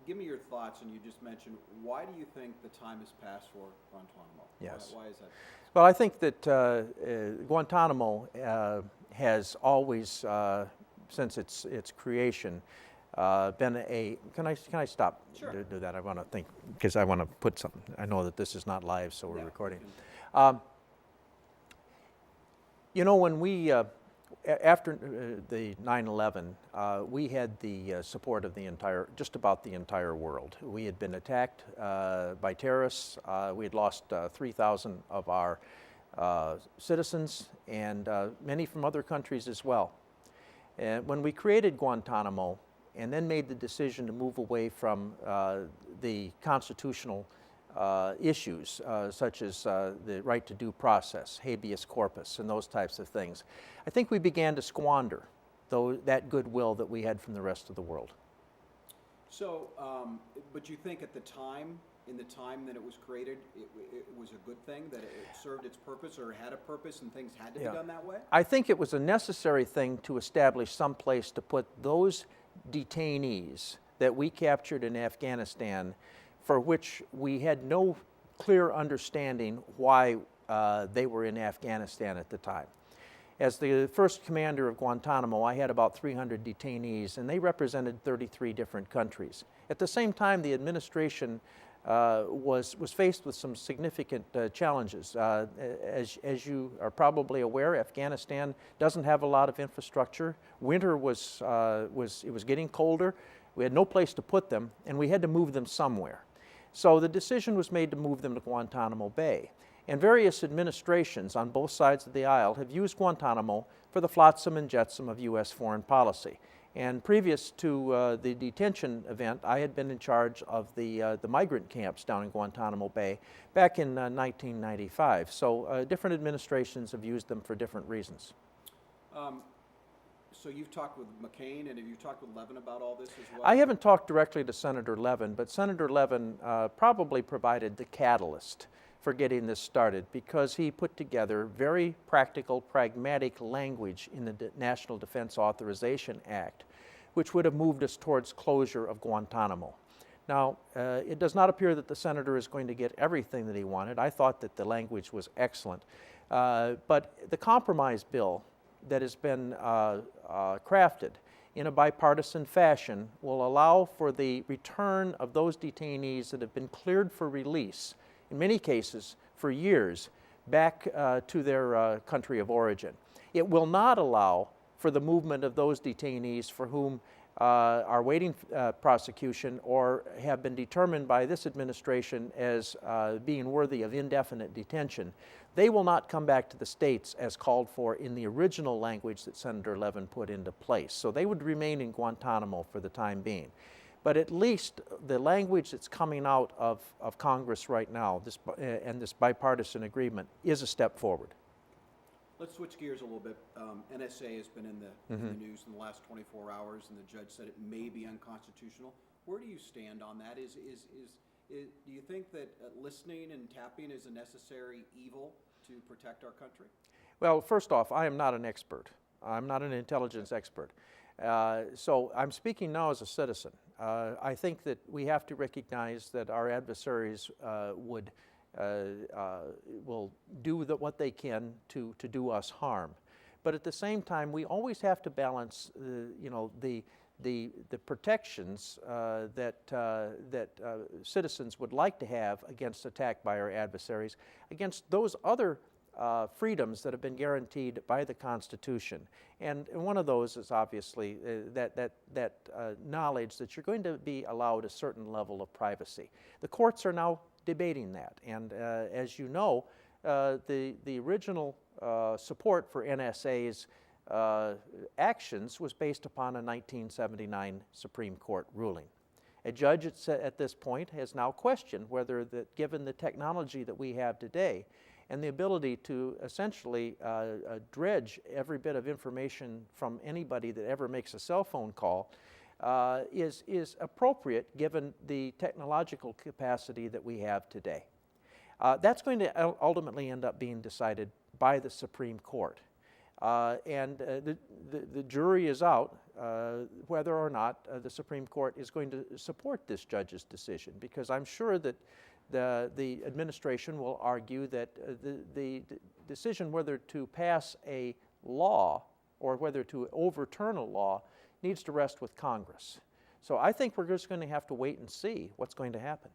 give me your thoughts, and you just mentioned, why do you think the time has passed for Guantanamo? Yes. Why is that? Well, I think that Guantanamo has always, since its creation, been a. Can I stop? Sure. To do that? I want to think, because I want to put something. I know that this is not live, so we're recording. You know, when we after the 9/11, we had the support of just about the entire world. We had been attacked by terrorists. We had lost 3,000 of our citizens, and many from other countries as well. And when we created Guantanamo, and then made the decision to move away from the constitutional issues, such as the right to due process, habeas corpus, and those types of things, I think we began to squander that goodwill that we had from the rest of the world. So, but you think at the time, in the time that it was created, it was a good thing, that it served its purpose or had a purpose and things had to be done that way? I think it was a necessary thing to establish some place to put those detainees that we captured in Afghanistan, for which we had no clear understanding why they were in Afghanistan at the time. As the first commander of Guantanamo, I had about 300 detainees, and they represented 33 different countries. At the same time, the administration was faced with some significant challenges. As you are probably aware, Afghanistan doesn't have a lot of infrastructure. Winter it was getting colder. We had no place to put them, and we had to move them somewhere. So the decision was made to move them to Guantanamo Bay. And various administrations on both sides of the aisle have used Guantanamo for the flotsam and jetsam of U.S. foreign policy. And previous to the detention event, I had been in charge of the migrant camps down in Guantanamo Bay back in 1995. So different administrations have used them for different reasons. So you've talked with McCain, and have you talked with Levin about all this as well? I haven't talked directly to Senator Levin, but Senator Levin probably provided the catalyst for getting this started, because he put together very practical, pragmatic language in the National Defense Authorization Act, which would have moved us towards closure of Guantanamo. Now, it does not appear that the senator is going to get everything that he wanted. I thought that the language was excellent. But the compromise bill that has been crafted in a bipartisan fashion will allow for the return of those detainees that have been cleared for release, in many cases for years, back to their country of origin. It will not allow for the movement of those detainees for whom are waiting prosecution or have been determined by this administration as being worthy of indefinite detention. They will not come back to the states as called for in the original language that Senator Levin put into place. So they would remain in Guantanamo for the time being. But at least the language that's coming out of Congress right now, and this bipartisan agreement, is a step forward. Let's switch gears a little bit. NSA has been in the news in the last 24 hours, and the judge said it may be unconstitutional. Where do you stand on that? Do you think that listening and tapping is a necessary evil to protect our country? Well, first off, I am not an expert. I'm not an intelligence expert. So I'm speaking now as a citizen. I think that we have to recognize that our adversaries will do what they can to do us harm. But at the same time, we always have to balance, the protections that citizens would like to have against attack by our adversaries, against those other freedoms that have been guaranteed by the Constitution. And one of those is obviously that knowledge that you're going to be allowed a certain level of privacy. The courts are now debating that, and as you know, the original support for NSA's actions was based upon a 1979 Supreme Court ruling. A judge at this point has now questioned whether, given the technology that we have today and the ability to essentially dredge every bit of information from anybody that ever makes a cell phone call, is appropriate given the technological capacity that we have today. That's going to ultimately end up being decided by the Supreme Court. The jury is out whether or not the Supreme Court is going to support this judge's decision, because I'm sure that the administration will argue that the decision whether to pass a law or whether to overturn a law needs to rest with Congress. So I think we're just going to have to wait and see what's going to happen.